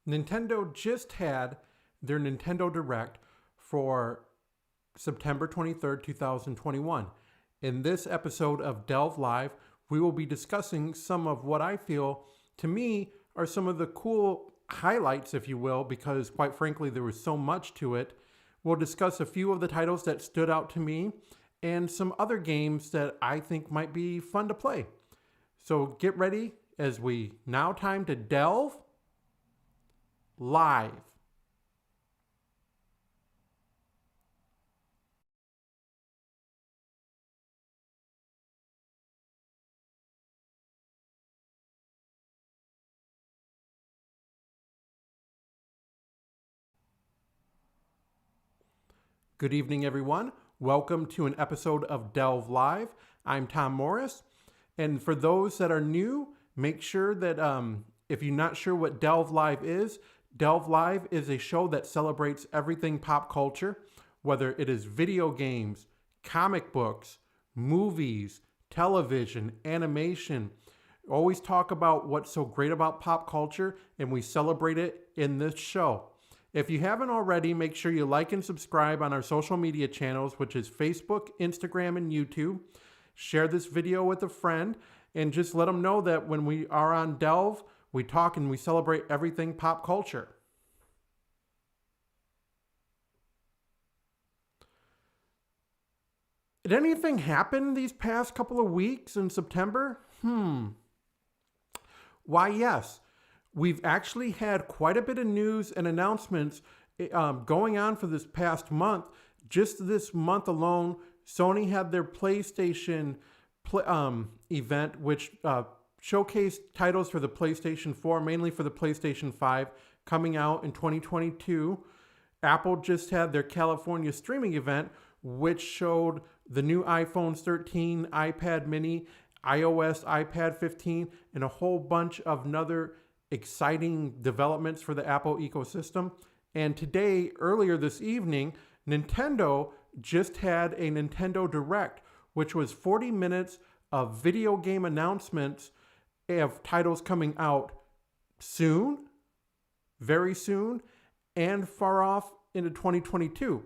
Nintendo just had their Nintendo Direct for September 23rd, 2021. In this episode of Delve Live, we will be discussing some of what I feel, to me, are some of the cool highlights, if you will, because quite frankly, there was so much to it. We'll discuss a few of the titles that stood out to me and some other games that I think might be fun to play. So get ready as we now time to delve live. Good evening, everyone. Welcome to an episode of Delve Live. I'm Tom Morris. And for those that are new, make sure that if you're not sure what Delve Live is a show that celebrates everything pop culture, whether it is video games, comic books, movies, television, animation. Always talk about what's so great about pop culture, and we celebrate it in this show. If you haven't already, make sure you like and subscribe on our social media channels, which is Facebook, Instagram, and YouTube. Share this video with a friend and just let them know that when we are on Delve, we talk and we celebrate everything pop culture. Did anything happen these past couple of weeks in September? Why, yes. We've actually had quite a bit of news and announcements going on for this past month. Just this month alone, Sony had their PlayStation event, which showcased titles for the PlayStation 4, mainly for the PlayStation 5, coming out in 2022. Apple just had their California streaming event, which showed the new iPhone 13, iPad mini, iOS, iPad 15, and a whole bunch of other exciting developments for the Apple ecosystem. And today, earlier this evening, Nintendo just had a Nintendo Direct, which was 40 minutes of video game announcements of titles coming out soon, very soon, and far off into 2022.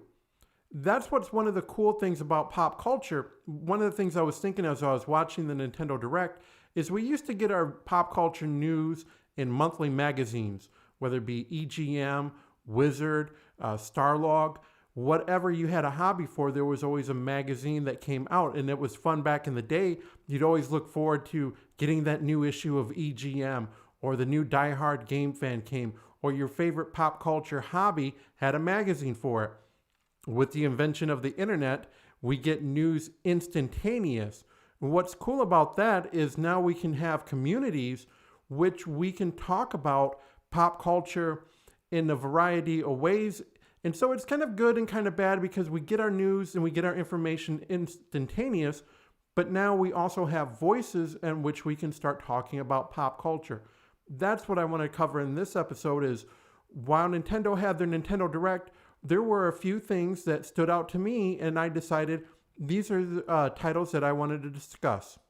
That's what's one of the cool things about pop culture. One of the things I was thinking as I was watching the Nintendo Direct is we used to get our pop culture news in monthly magazines, whether it be EGM, Wizard, Starlog, whatever you had a hobby for, there was always a magazine that came out, and it was fun back in the day. You'd always look forward to getting that new issue of EGM, or the new Die Hard Game Fan came, or your favorite pop culture hobby had a magazine for it. With the invention of the internet, we get news instantaneous. And what's cool about that is now we can have communities which we can talk about pop culture in a variety of ways. And so it's kind of good and kind of bad because we get our news and we get our information instantaneous, but now we also have voices in which we can start talking about pop culture. That's what I want to cover in this episode is while Nintendo had their Nintendo Direct, there were a few things that stood out to me, and I decided these are the titles that I wanted to discuss.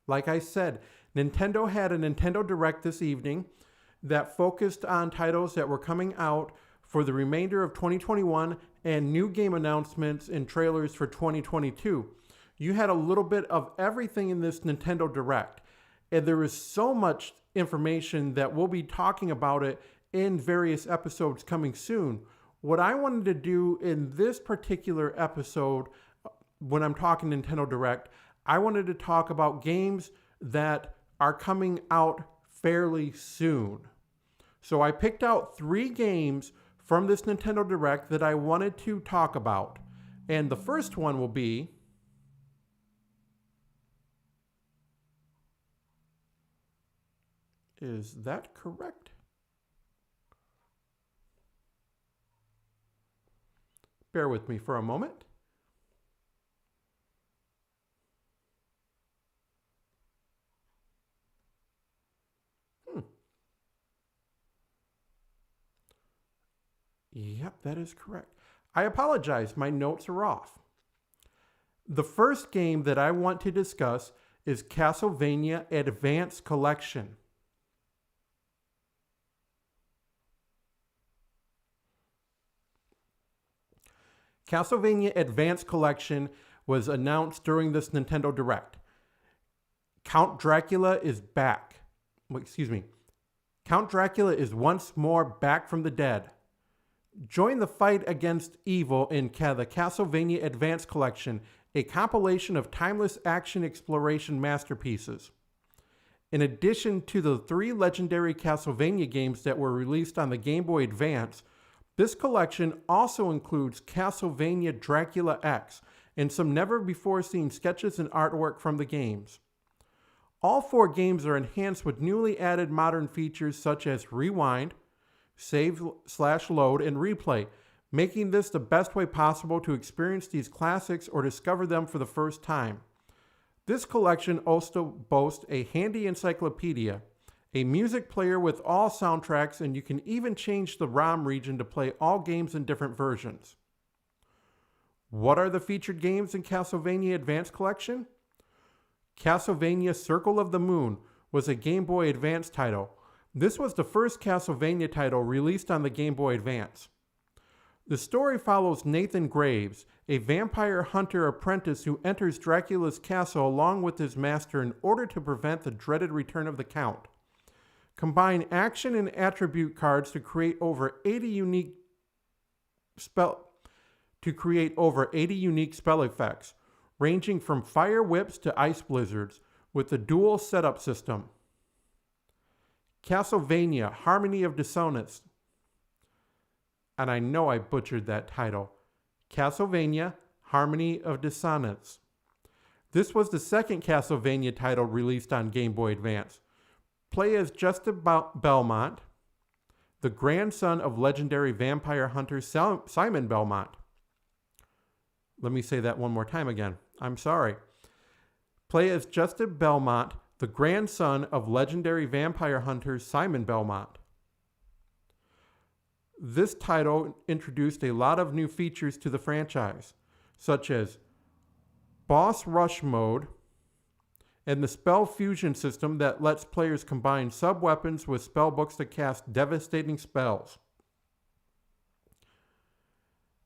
Like I said, Nintendo had a Nintendo Direct this evening that focused on titles that were coming out for the remainder of 2021 and new game announcements and trailers for 2022. You had a little bit of everything in this Nintendo Direct, and there is so much information that we'll be talking about it in various episodes coming soon. What I wanted to do in this particular episode, when I'm talking Nintendo Direct, I wanted to talk about games that are coming out fairly soon. So I picked out 3 games from this Nintendo Direct that I wanted to talk about. And the first one will be Is that correct? Bear with me for a moment. Yep, that is correct. I apologize, my notes are off. The first game that I want to discuss is Castlevania Advance Collection. Castlevania Advance Collection was announced during this Nintendo Direct. Count Dracula is back. Count Dracula is once more back from the dead. Join the fight against evil in the Castlevania Advance Collection, a compilation of timeless action exploration masterpieces. In addition to the 3 legendary Castlevania games that were released on the Game Boy Advance, this collection also includes Castlevania Dracula X and some never-before-seen sketches and artwork from the games. All 4 games are enhanced with newly added modern features such as rewind, save/load, and replay, making this the best way possible to experience these classics or discover them for the first time. This collection also boasts a handy encyclopedia, a music player with all soundtracks, and you can even change the ROM region to play all games in different versions. What are the featured games in Castlevania Advance Collection? Castlevania Circle of the Moon was a Game Boy Advance title. This was the first Castlevania title released on the Game Boy Advance. The story follows Nathan Graves, a vampire hunter apprentice who enters Dracula's castle along with his master in order to prevent the dreaded return of the Count. Combine action and attribute cards to create over 80 unique spell effects, ranging from fire whips to ice blizzards, with a dual setup system. Castlevania Harmony of Dissonance. And I know I butchered that title. Castlevania Harmony of Dissonance. This was the second Castlevania title released on Game Boy Advance. Play as Justin Belmont, the grandson of legendary vampire hunter Simon Belmont. Let me say that one more time again. I'm sorry. Play as Justin Belmont, the grandson of legendary vampire hunter Simon Belmont. This title introduced a lot of new features to the franchise, such as Boss Rush Mode and the Spell Fusion system that lets players combine sub-weapons with spell books to cast devastating spells.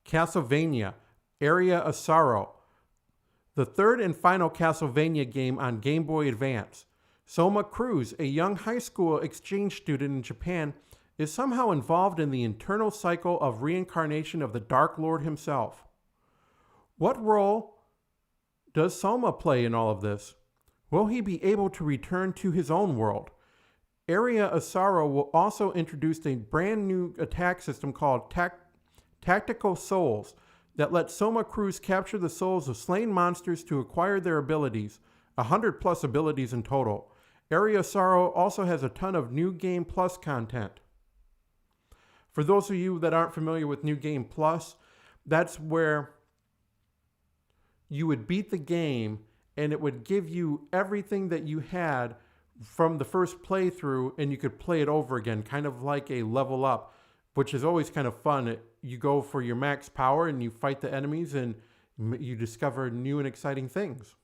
Castlevania Area of Sorrow, the third and final Castlevania game on Game Boy Advance. Soma Cruz, a young high school exchange student in Japan, is somehow involved in the internal cycle of reincarnation of the Dark Lord himself. What role does Soma play in all of this? Will he be able to return to his own world? Area of Sorrow will also introduce a brand new attack system called Tactical Souls that lets Soma Cruz capture the souls of slain monsters to acquire their abilities, 100 plus abilities in total. Area of Sorrow also has a ton of New Game Plus content. For those of you that aren't familiar with New Game Plus, that's where you would beat the game and it would give you everything that you had from the first playthrough and you could play it over again, kind of like a level up, which is always kind of fun. You go for your max power and you fight the enemies and you discover new and exciting things.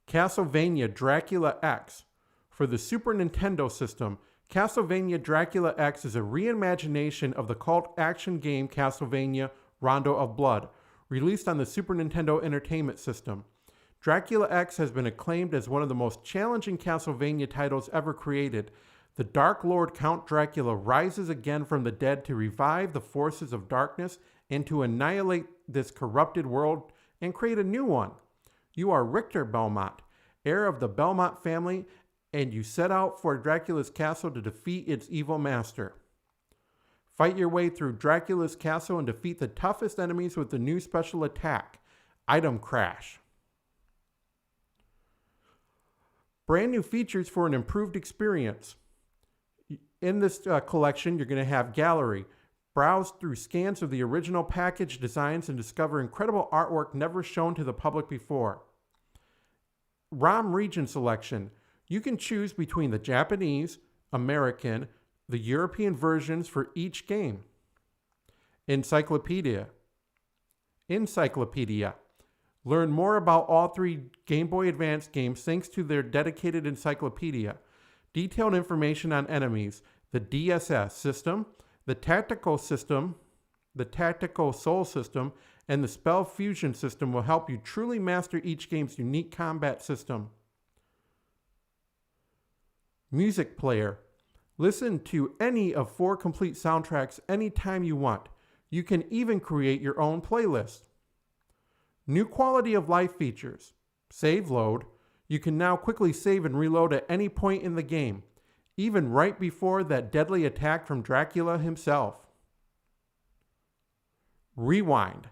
Castlevania Dracula X. For the Super Nintendo system, Castlevania Dracula X is a reimagination of the cult action game Castlevania Rondo of Blood, released on the Super Nintendo Entertainment System. Dracula X has been acclaimed as one of the most challenging Castlevania titles ever created. The Dark Lord Count Dracula rises again from the dead to revive the forces of darkness and to annihilate this corrupted world and create a new one. You are Richter Belmont, heir of the Belmont family, and you set out for Dracula's castle to defeat its evil master. Fight your way through Dracula's castle and defeat the toughest enemies with the new special attack, Item Crash. Brand new features for an improved experience. In this collection, you're going to have Gallery. Browse through scans of the original package designs and discover incredible artwork never shown to the public before. ROM region selection. You can choose between the Japanese, American, the European versions for each game. Encyclopedia. Learn more about all 3 Game Boy Advance games thanks to their dedicated encyclopedia. Detailed information on enemies, the DSS system, the tactical system, the tactical soul system, and the spell fusion system will help you truly master each game's unique combat system. Music player. Listen to any of 4 complete soundtracks anytime you want. You can even create your own playlist. New quality of life features. Save load. You can now quickly save and reload at any point in the game, even right before that deadly attack from Dracula himself. Rewind.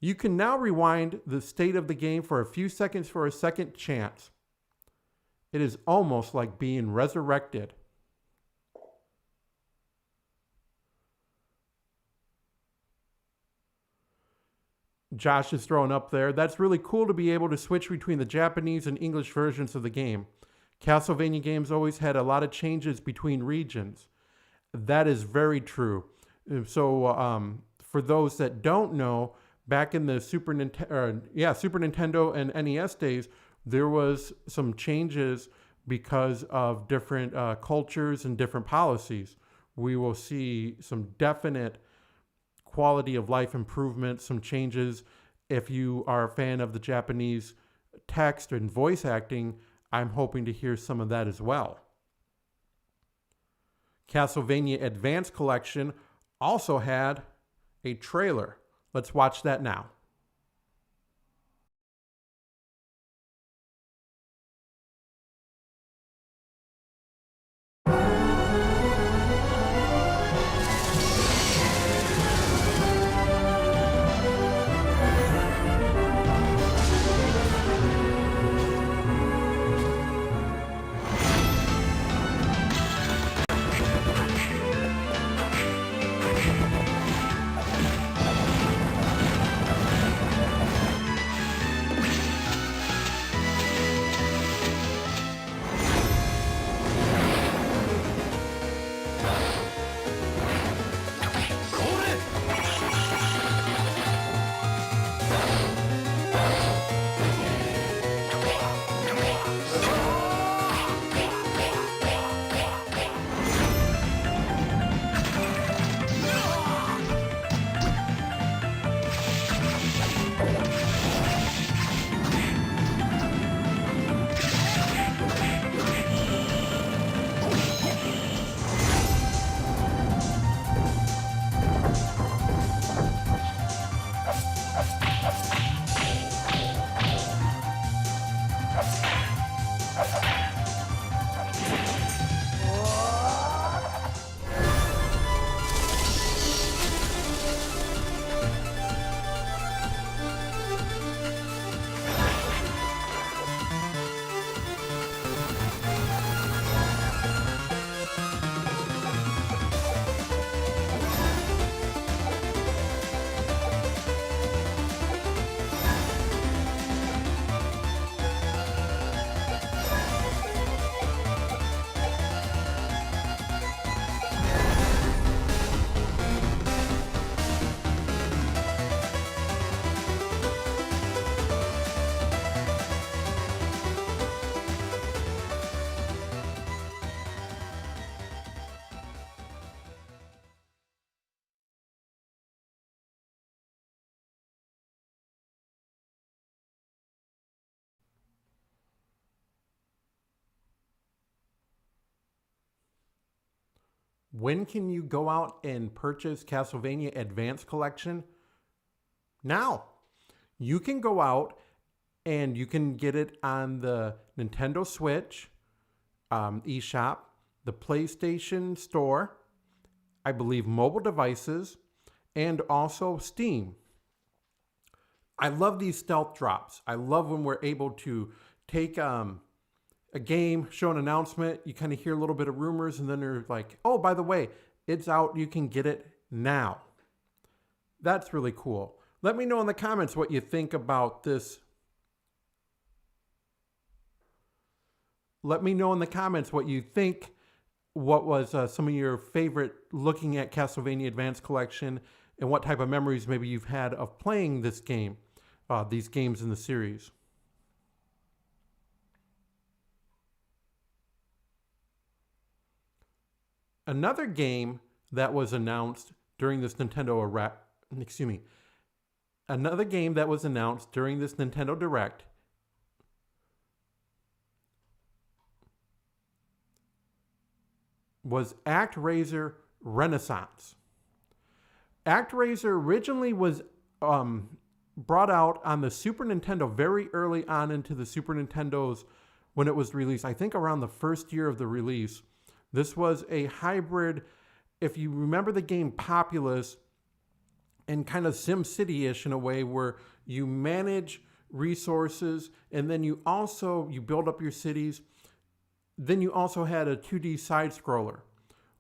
You can now rewind the state of the game for a few seconds for a second chance. It is almost like being resurrected. Josh is throwing up there. That's really cool to be able to switch between the Japanese and English versions of the game. Castlevania games always had a lot of changes between regions. That is very true. So for those that don't know, back in the Super Nintendo and NES days, there was some changes because of different cultures and different policies. We will see some definite quality of life improvements, some changes. If you are a fan of the Japanese text and voice acting, I'm hoping to hear some of that as well. Castlevania Advance Collection also had a trailer. Let's watch that now. When can you go out and purchase Castlevania Advance Collection? Now. You can go out and you can get it on the Nintendo Switch eShop, the PlayStation Store, I believe mobile devices, and also Steam. I love these stealth drops. I love when we're able to take a game, show an announcement, you kind of hear a little bit of rumors, and then they're like, oh, by the way, it's out, you can get it now. That's really cool. Let me know in the comments what you think about this. Let me know in the comments what you think, what was some of your favorite looking at Castlevania Advance Collection, and what type of memories maybe you've had of playing this game. these games in the series. Another game that was announced during this Another game that was announced during this Nintendo Direct was Actraiser Renaissance. Actraiser originally was brought out on the Super Nintendo very early on into the Super Nintendo's when it was released, I think around the first year of the release. This was a hybrid, if you remember the game Populous, and kind of SimCity-ish in a way where you manage resources and then you build up your cities. Then you also had a 2D side scroller.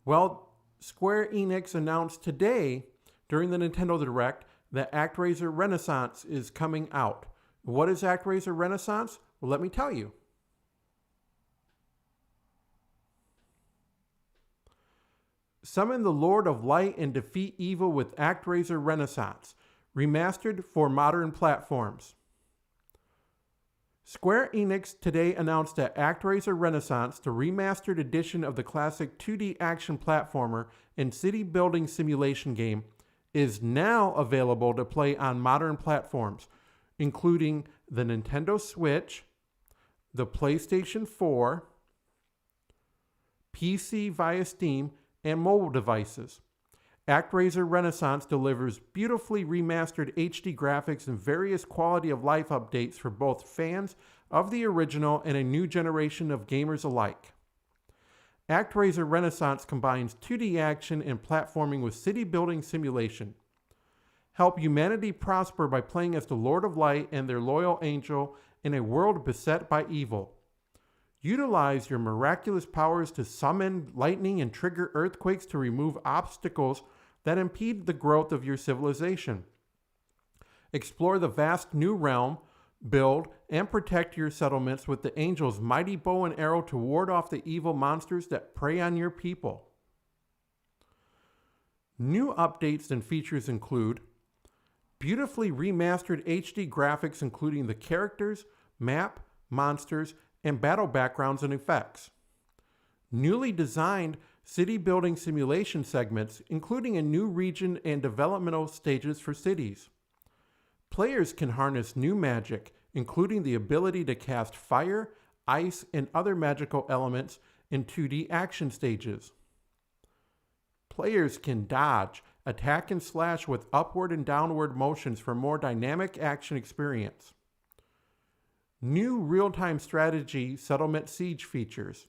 Well, Square Enix announced today during the Nintendo Direct that Actraiser Renaissance is coming out. What is Actraiser Renaissance? Well, let me tell you. Summon the Lord of Light and defeat evil with Actraiser Renaissance, remastered for modern platforms. Square Enix today announced that Actraiser Renaissance, the remastered edition of the classic 2D action platformer and city building simulation game, is now available to play on modern platforms, including the Nintendo Switch, the PlayStation 4, PC via Steam, and mobile devices. Actraiser Renaissance delivers beautifully remastered HD graphics and various quality of life updates for both fans of the original and a new generation of gamers alike. Actraiser Renaissance combines 2D action and platforming with city building simulation. Help humanity prosper by playing as the Lord of Light and their loyal angel in a world beset by evil. Utilize your miraculous powers to summon lightning and trigger earthquakes to remove obstacles that impede the growth of your civilization. Explore the vast new realm, build, and protect your settlements with the angel's mighty bow and arrow to ward off the evil monsters that prey on your people. New updates and features include beautifully remastered HD graphics including the characters, map, monsters, and battle backgrounds and effects. Newly designed city building simulation segments, including a new region and developmental stages for cities. Players can harness new magic, including the ability to cast fire, ice, and other magical elements in 2D action stages. Players can dodge, attack, and slash with upward and downward motions for more dynamic action experience. New real-time strategy settlement siege features.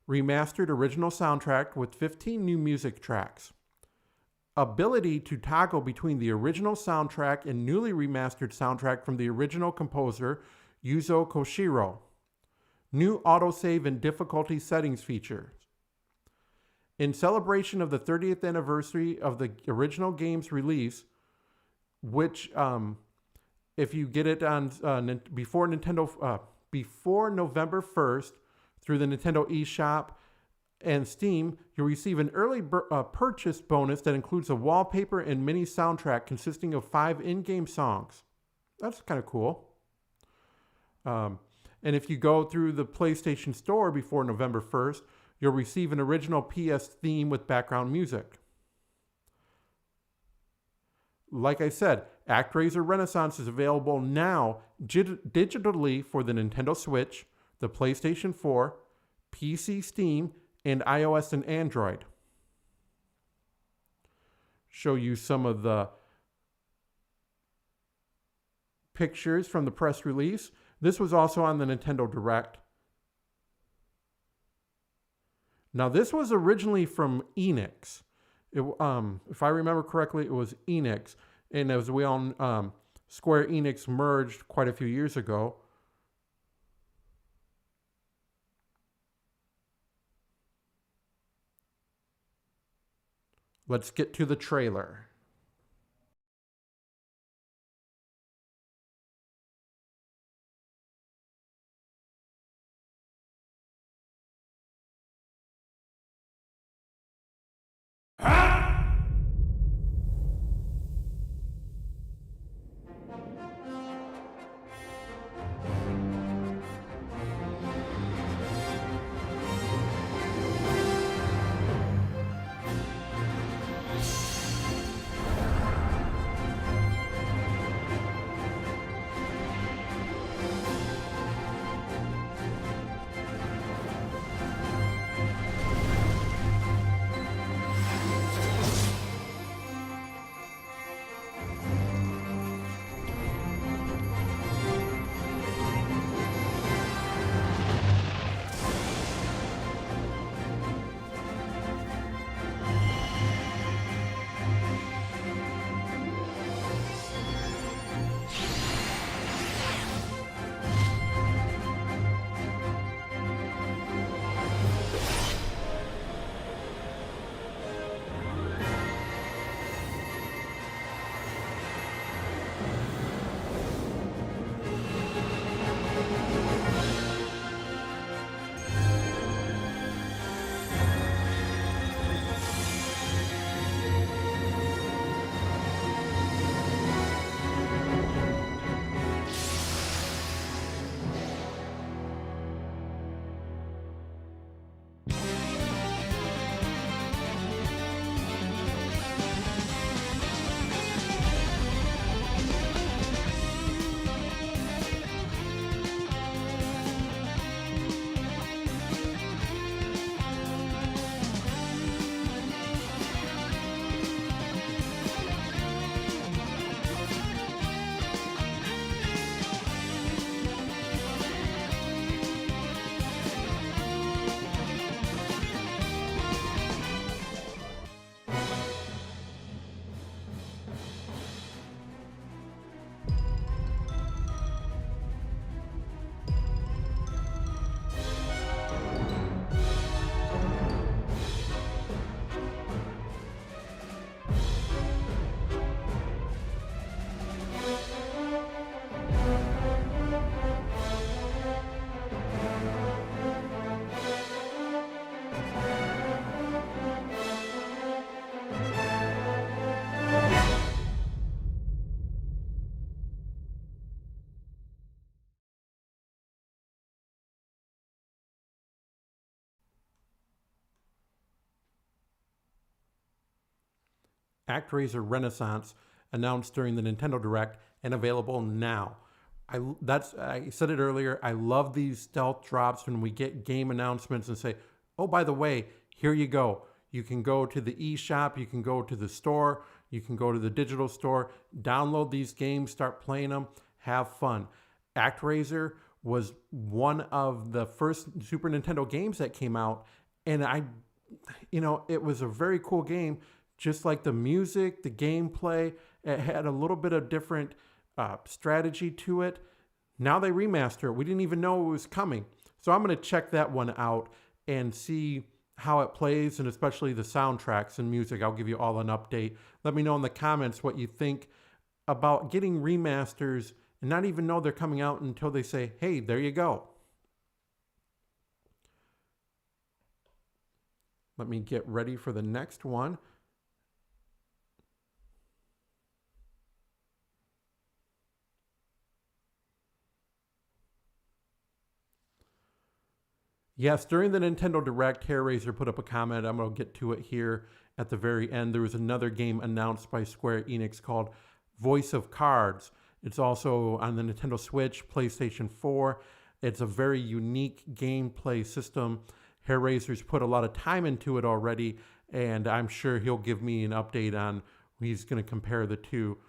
Remastered original soundtrack with 15 new music tracks. Ability to toggle between the original soundtrack and newly remastered soundtrack from the original composer, Yuzo Koshiro. New autosave and difficulty settings features. In celebration of the 30th anniversary of the original game's release, which if you get it on before November 1st through the Nintendo eShop and Steam, you'll receive an early purchase bonus that includes a wallpaper and mini soundtrack consisting of 5 in-game songs. That's kind of cool. And if you go through the PlayStation Store before November 1st, you'll receive an original PS theme with background music. Like I said, Actraiser Renaissance is available now digitally for the Nintendo Switch, the PlayStation 4, PC, Steam, and iOS and Android. Show you some of the pictures from the press release. This was also on the Nintendo Direct. Now, this was originally from Enix. If I remember correctly, it was Enix. And as we all, Square Enix merged quite a few years ago. Let's get to the trailer. Actraiser Renaissance, announced during the Nintendo Direct and available now. I said it earlier, I love these stealth drops when we get game announcements and say, oh, by the way, here you go. You can go to the eShop, you can go to the store, you can go to the digital store, download these games, start playing them, have fun. Actraiser was one of the first Super Nintendo games that came out, and it was a very cool game. Just like the music, the gameplay, it had a little bit of different strategy to it. Now they remaster it. We didn't even know it was coming. So I'm going to check that one out and see how it plays, and especially the soundtracks and music. I'll give you all an update. Let me know in the comments what you think about getting remasters and not even know they're coming out until they say, hey, there you go. Let me get ready for the next one. Yes, during the Nintendo Direct, Hairraiser put up a comment. I'm going to get to it here at the very end. There was another game announced by Square Enix called Voice of Cards. It's also on the Nintendo Switch, PlayStation 4. It's a very unique gameplay system. Hairraiser's put a lot of time into it already, and I'm sure he'll give me an update on, he's going to compare the two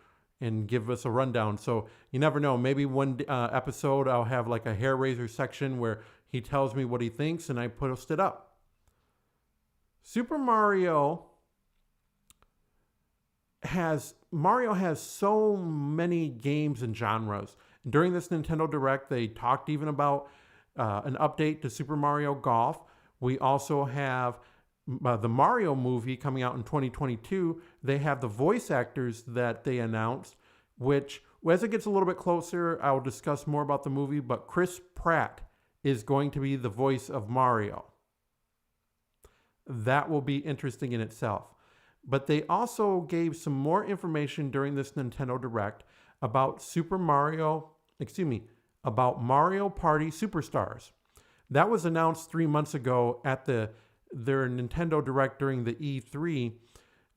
and give us a rundown. So you never know. Maybe one episode I'll have like a Hairraiser section where he tells me what he thinks and I post it up. Super Mario has so many games and genres. During this Nintendo Direct, they talked even about an update to Super Mario Golf. We also have the Mario movie coming out in 2022. They have the voice actors that they announced, which as it gets a little bit closer, I'll discuss more about the movie, but Chris Pratt is going to be the voice of Mario. That will be interesting in itself. But they also gave some more information during this Nintendo Direct about about Mario Party Superstars. That was announced 3 months ago at their Nintendo Direct during the E3.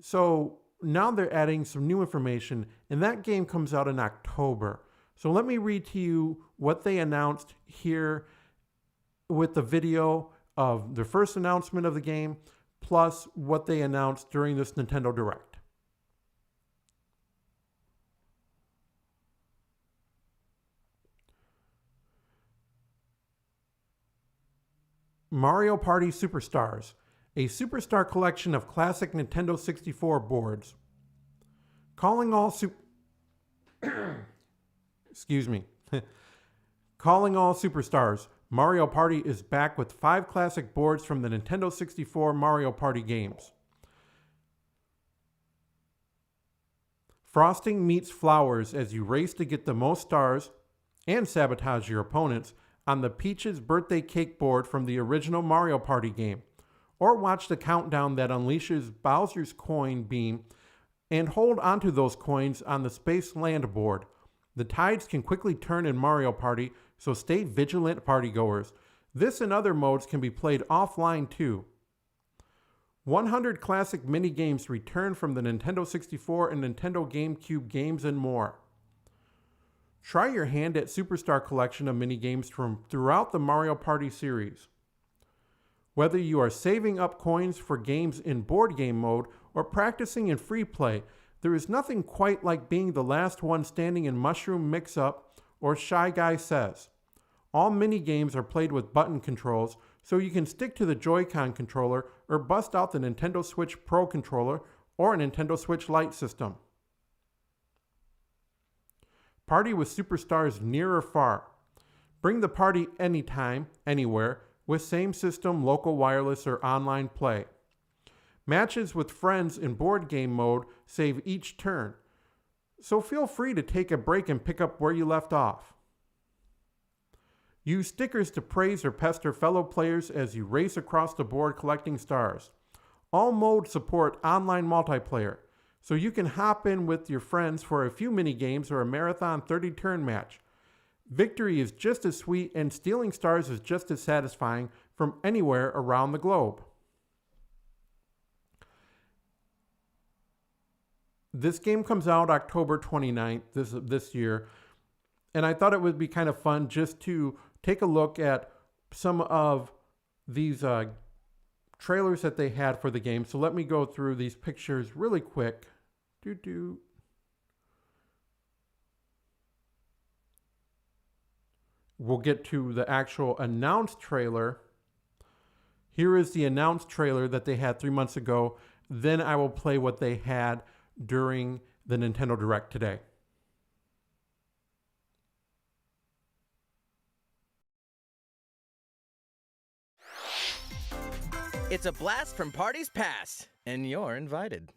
So now they're adding some new information, and that game comes out in October. So let me read to you what they announced here with the video of the first announcement of the game, plus what they announced during this Nintendo Direct. Mario Party Superstars, a superstar collection of classic Nintendo 64 boards. Calling all superstars, Mario Party is back with 5 classic boards from the Nintendo 64 Mario Party games. Frosting meets flowers as you race to get the most stars and sabotage your opponents on the Peach's birthday cake board from the original Mario Party game, or watch the countdown that unleashes Bowser's coin beam and hold onto those coins on the Space Land board. The tides can quickly turn in Mario Party, so stay vigilant, partygoers. This and other modes can be played offline too. 100 classic mini-games return from the Nintendo 64 and Nintendo GameCube games and more. Try your hand at Superstar collection of mini-games from throughout the Mario Party series. Whether you are saving up coins for games in board game mode or practicing in free play, there is nothing quite like being the last one standing in Mushroom Mix-Up or Shy Guy Says. All mini-games are played with button controls, so you can stick to the Joy-Con controller or bust out the Nintendo Switch Pro controller or a Nintendo Switch Lite system. Party with superstars near or far. Bring the party anytime, anywhere, with same system, local wireless, or online play. Matches with friends in board game mode save each turn, so feel free to take a break and pick up where you left off. Use stickers to praise or pester fellow players as you race across the board collecting stars. All modes support online multiplayer, so you can hop in with your friends for a few mini games or a marathon 30-turn match. Victory is just as sweet and stealing stars is just as satisfying from anywhere around the globe. This game comes out October 29th this year, and I thought it would be kind of fun just to take a look at some of these trailers that they had for the game. So let me go through these pictures really quick. We'll get to the actual announced trailer. Here is the announced trailer that they had 3 months ago. Then I will play what they had during the Nintendo Direct today. It's a blast from parties past, and you're invited.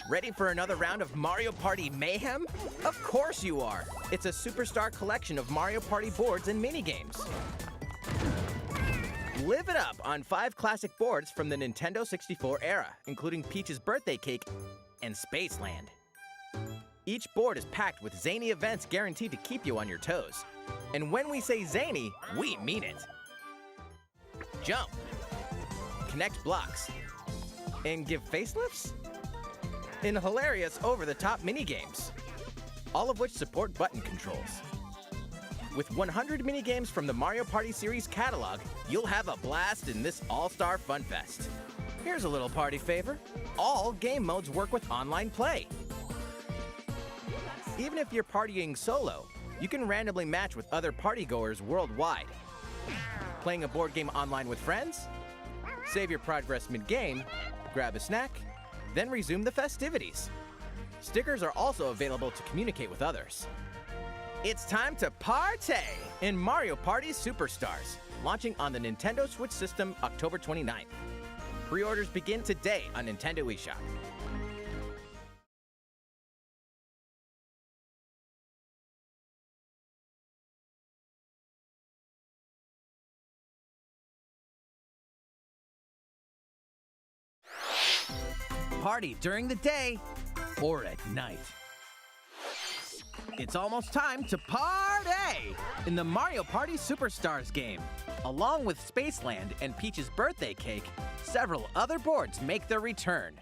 Ready for another round of Mario Party mayhem? Of course you are! It's a superstar collection of Mario Party boards and minigames. Live it up on 5 classic boards from the Nintendo 64 era, including Peach's Birthday Cake and Spaceland. Each board is packed with zany events guaranteed to keep you on your toes. And when we say zany, we mean it. Jump, connect blocks, and give facelifts? In hilarious over-the-top minigames, all of which support button controls. With 100 minigames from the Mario Party series catalog, you'll have a blast in this all-star fun fest. Here's a little party favor. All game modes work with online play. Even if you're partying solo, you can randomly match with other partygoers worldwide. Playing a board game online with friends? Save your progress mid-game, grab a snack, then resume the festivities. Stickers are also available to communicate with others. It's time to party in Mario Party Superstars, launching on the Nintendo Switch system October 29th. Pre-orders begin today on Nintendo eShop. Party during the day or at night. It's almost time to party in the Mario Party Superstars game. Along with Spaceland and Peach's Birthday Cake, several other boards make their return.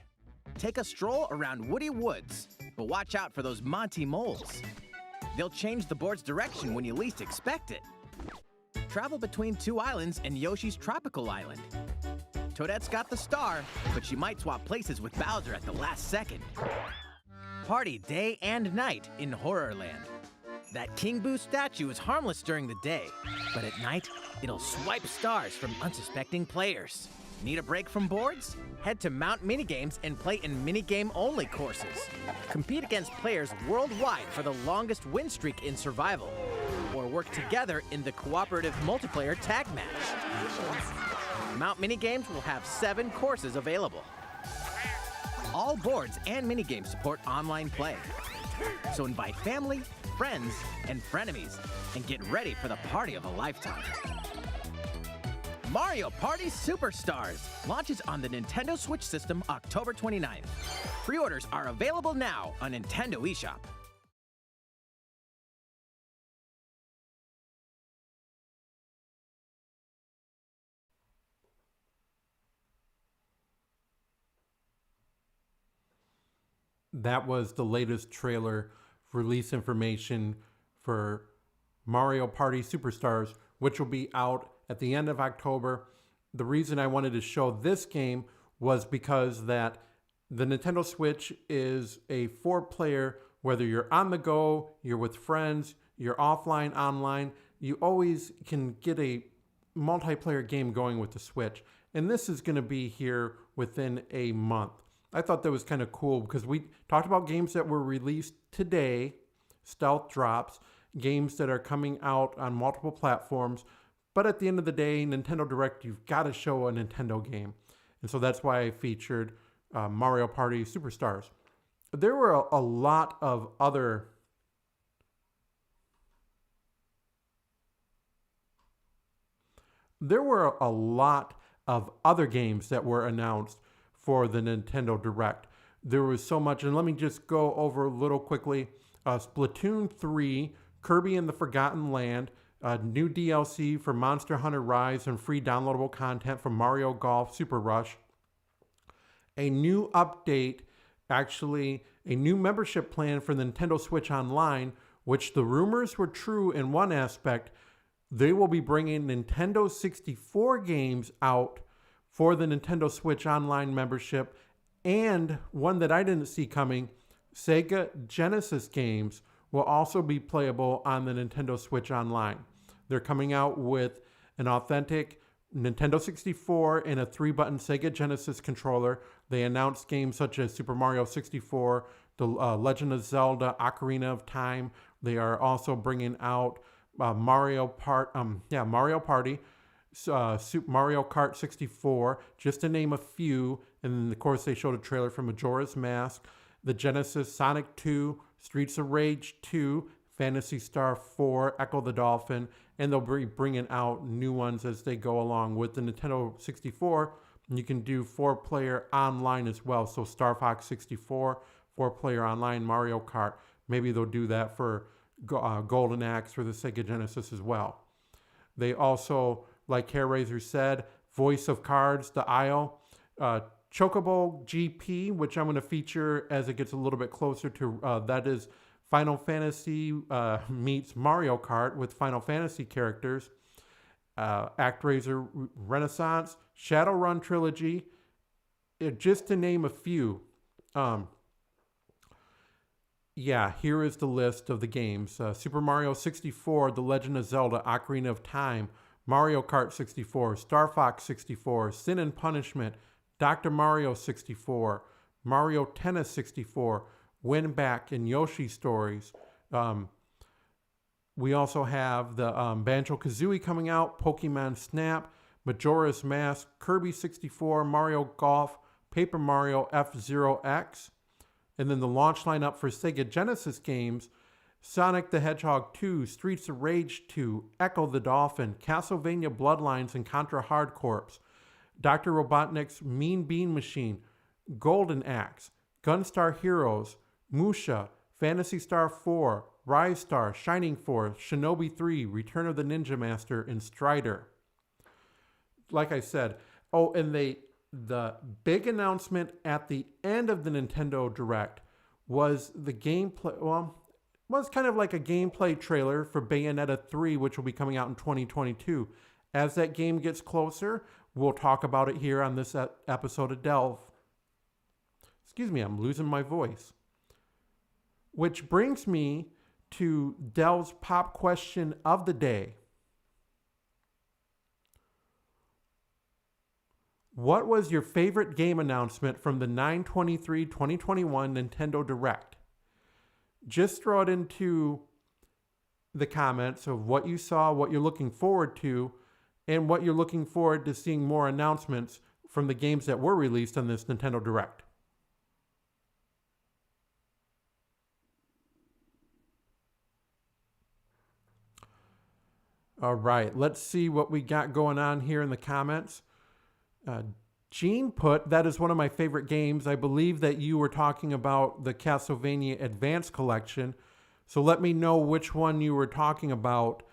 Take a stroll around Woody Woods, but watch out for those Monty moles. They'll change the board's direction when you least expect it. Travel between 2 islands and Yoshi's Tropical Island. Toadette's got the star, but she might swap places with Bowser at the last second. Party day and night in Horrorland. That King Boo statue is harmless during the day, but at night, it'll swipe stars from unsuspecting players. Need a break from boards? Head to Mount Minigames and play in minigame-only courses. Compete against players worldwide for the longest win streak in survival, or work together in the cooperative multiplayer tag match. Mount Minigames will have 7 courses available. All boards and minigames support online play. So invite family, friends, and frenemies, and get ready for the party of a lifetime. Mario Party Superstars launches on the Nintendo Switch system October 29th. Pre-orders are available now on Nintendo eShop. That was the latest trailer release information for Mario Party Superstars, which will be out at the end of October. The reason I wanted to show this game was because that the Nintendo Switch is a 4-player, whether you're on the go, you're with friends, you're offline, online, you always can get a multiplayer game going with the Switch. And this is going to be here within a month. I thought that was kind of cool because we talked about games that were released today, stealth drops, games that are coming out on multiple platforms. But at the end of the day, Nintendo Direct, you've got to show a Nintendo game. And so that's why I featured Mario Party Superstars. There were a lot of other games that were announced for the Nintendo Direct. There was so much, and let me just go over a little quickly. Splatoon 3, Kirby and the Forgotten Land, new DLC for Monster Hunter Rise, and free downloadable content from Mario Golf Super Rush. A new update actually a new membership plan for Nintendo Switch Online, which the rumors were true in one aspect. They will be bringing Nintendo 64 games out for the Nintendo Switch Online membership, and one that I didn't see coming, Sega Genesis games will also be playable on the Nintendo Switch Online. They're coming out with an authentic Nintendo 64 and a 3-button Sega Genesis controller. They announced games such as Super Mario 64, The Legend of Zelda, Ocarina of Time. They are also bringing out Mario Party, Super Mario Kart 64, just to name a few. And then, of course, they showed a trailer for Majora's Mask, the Genesis, Sonic 2, Streets of Rage 2, Phantasy Star 4, Echo the Dolphin, and they'll be bringing out new ones as they go along. With the Nintendo 64, you can do 4-player online as well. So Star Fox 64, 4-player online, Mario Kart. Maybe they'll do that for Golden Axe for the Sega Genesis as well. They also, like Hairraiser said, Voice of Cards, The Isle, Chocobo GP, which I'm going to feature as it gets a little bit closer to, that is Final Fantasy meets Mario Kart with Final Fantasy characters, Actraiser Renaissance, Shadowrun Trilogy, just to name a few. Here is the list of the games. Super Mario 64, The Legend of Zelda, Ocarina of Time, Mario Kart 64, Star Fox 64, Sin and Punishment, Dr. Mario 64, Mario Tennis 64, Win Back, and Yoshi Stories. We also have the Banjo-Kazooie coming out, Pokemon Snap, Majora's Mask, Kirby 64, Mario Golf, Paper Mario F-Zero X. And then the launch lineup for Sega Genesis games, Sonic the Hedgehog 2, Streets of Rage 2, Echo the Dolphin, Castlevania Bloodlines and Contra Hard Corps, Dr. Robotnik's Mean Bean Machine, Golden Axe, Gunstar Heroes, Musha, Phantasy Star 4, Rise Star, Shining Force, Shinobi 3, Return of the Ninja Master, and Strider. Like I said, and the big announcement at the end of the Nintendo Direct was the gameplay, was kind of like a gameplay trailer for Bayonetta 3, which will be coming out in 2022. As that game gets closer, we'll talk about it here on this episode of Delve. Excuse me, I'm losing my voice. Which brings me to Delve's pop question of the day. What was your favorite game announcement from the 9/23/2021 Nintendo Direct? Just throw it into the comments of what you saw, what you're looking forward to, and what you're looking forward to seeing more announcements from the games that were released on this Nintendo Direct. All right, let's see what we got going on here in the comments. Gene put, that is one of my favorite games. I believe that you were talking about the Castlevania Advance Collection. So let me know which one you were talking about.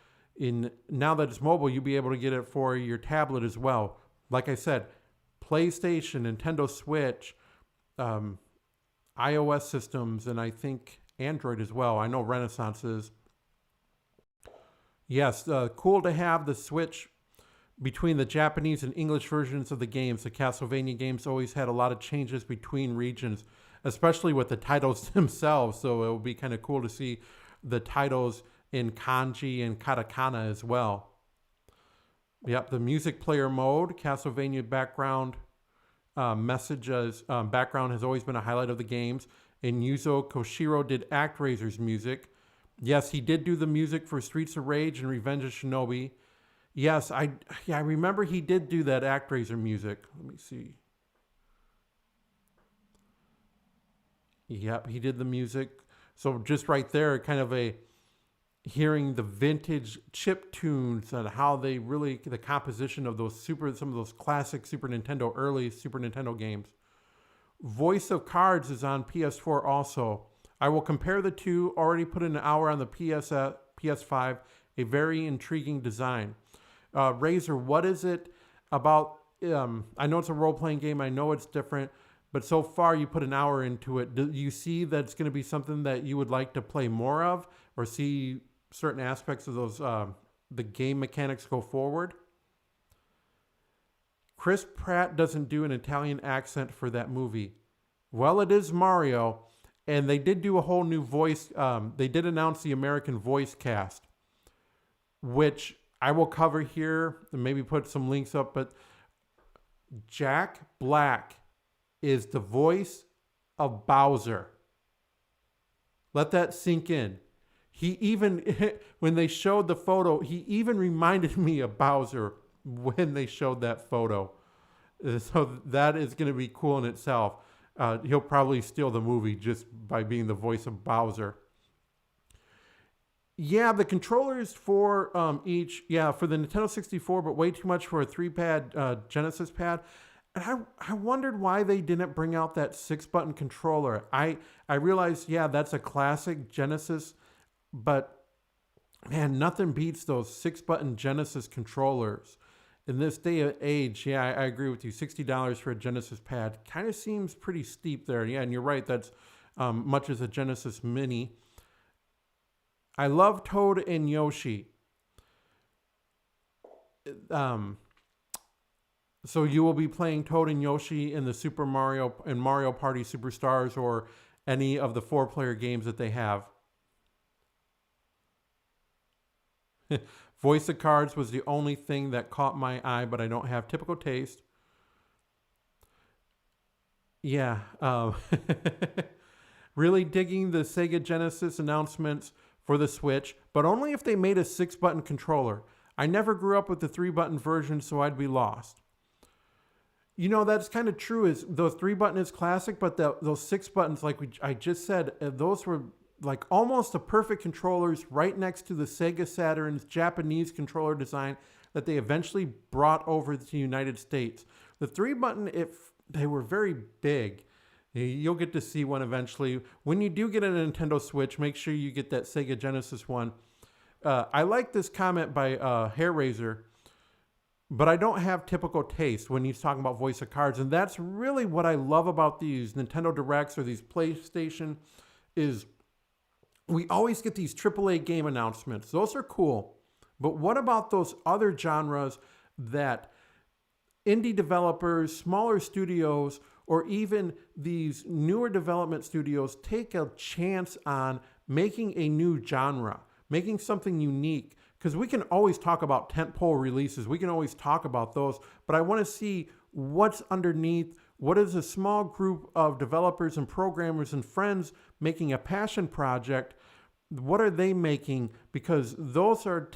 Now that it's mobile, you'll be able to get it for your tablet as well. Like I said, PlayStation, Nintendo Switch, iOS systems, and I think Android as well. I know Renaissance is. Yes, cool to have the Switch between the Japanese and English versions of the games. The Castlevania games always had a lot of changes between regions, especially with the titles themselves. So it will be kind of cool to see the titles in kanji and katakana as well. Yep, the music player mode, Castlevania background messages, background has always been a highlight of the games. And Yuzo Koshiro did Actraiser's music. Yes, he did do the music for Streets of Rage and Revenge of Shinobi. Yes, I remember he did do that Actraiser music. Let me see. Yep, he did the music. So just right there, kind of hearing the vintage chip tunes and how they really, the composition of some of those classic early Super Nintendo games. Voice of Cards is on PS4 also. I will compare the two. Already put in an hour on the PS5. A very intriguing design. Razor, what is it about? I know it's a role-playing game. I know it's different. but so far you put an hour into it. Do you see that it's going to be something that you would like to play more of, or see certain aspects of those the game mechanics go forward? Chris Pratt doesn't do an Italian accent for that movie. Well, it is Mario, and they did do a whole new voice. They did announce the American voice cast, which I will cover here and maybe put some links up. But Jack Black is the voice of Bowser. Let that sink in. He even, when they showed the photo, he even reminded me of Bowser when they showed that photo. So that is going to be cool in itself. He'll probably steal the movie just by being the voice of Bowser. Yeah, the controllers for for the Nintendo 64, but way too much for a 3-pad Genesis pad. And I wondered why they didn't bring out that 6-button controller. I realized, that's a classic Genesis, but man, nothing beats those 6-button Genesis controllers. In this day and age, I agree with you. $60 for a Genesis pad kind of seems pretty steep there. Yeah, and you're right. That's much as a Genesis Mini. I love Toad and Yoshi. So you will be playing Toad and Yoshi in the Super Mario and Mario Party Superstars, or any of the 4-player games that they have. Voice of Cards was the only thing that caught my eye, but I don't have typical taste. Yeah. Really digging the Sega Genesis announcements for the Switch, but only if they made a 6-button controller. I never grew up with the 3-button version, so I'd be lost. That's kind of true. Is those 3-button is classic, but those 6 buttons, like I just said, those were like almost the perfect controllers right next to the Sega Saturn's Japanese controller design that they eventually brought over to the United States. The 3-button, they were very big. You'll get to see one eventually. When you do get a Nintendo Switch, make sure you get that Sega Genesis one. I like this comment by Hairraiser, but I don't have typical taste when he's talking about Voice of Cards. And that's really what I love about these Nintendo Directs or these PlayStation is we always get these AAA game announcements. Those are cool. But what about those other genres that indie developers, smaller studios, or even these newer development studios take a chance on making a new genre, making something unique? Because we can always talk about tentpole releases. We can always talk about those. But I want to see what's underneath. What is a small group of developers and programmers and friends making a passion project? What are they making? Because those are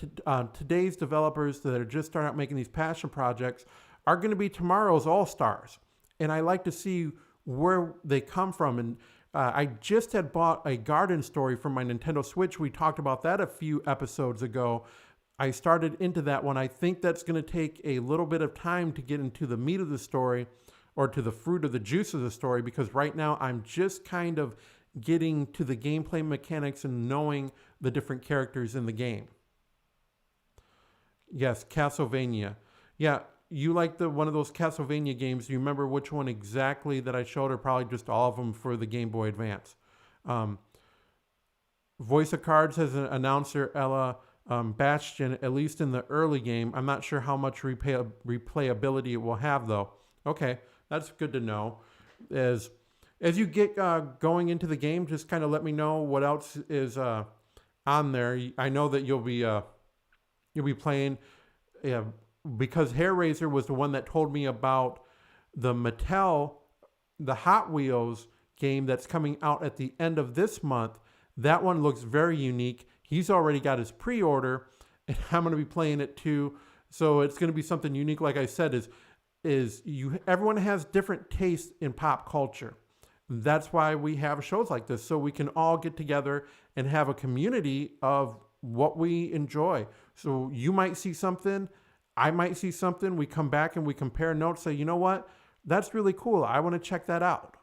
today's developers that are just starting out making these passion projects are going to be tomorrow's all-stars. And I like to see where they come from. And I just had bought a Garden Story for my Nintendo Switch. We talked about that a few episodes ago. I started into that one. I think that's going to take a little bit of time to get into the meat of the story, or to the fruit of the juice of the story, because right now I'm just kind of getting to the gameplay mechanics and knowing the different characters in the game. Yes, Castlevania. Yeah, you like one of those Castlevania games. Do you remember which one exactly that I showed, or probably just all of them for the Game Boy Advance? Voice of Cards has an announcer, Ella Bastion, at least in the early game. I'm not sure how much replayability it will have, though. Okay. That's good to know. As you get going into the game, just kind of let me know what else is on there. I know that you'll be playing because Hairraiser was the one that told me about the Mattel, the Hot Wheels game that's coming out at the end of this month. That one looks very unique. He's already got his pre-order, and I'm going to be playing it too. So it's going to be something unique. Like I said, everyone has different tastes in pop culture. That's why we have shows like this, so we can all get together and have a community of what we enjoy. So you might see something, I might see something, we come back and we compare notes, say, you know what, that's really cool, I want to check that out.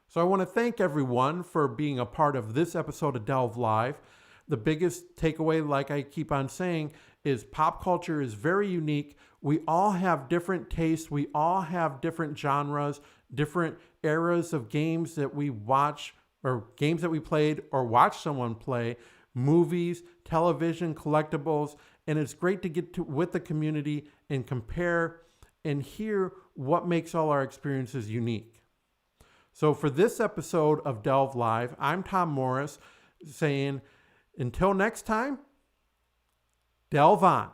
So I want to thank everyone for being a part of this episode of Delve Live. The biggest takeaway, like I keep on saying, is pop culture is very unique. We all have different tastes. We all have different genres, different eras of games that we watch or games that we played or watch someone play, movies, television, collectibles. And it's great to get with the community and compare and hear what makes all our experiences unique. So for this episode of Delve Live, I'm Tom Morris saying, until next time, delve on.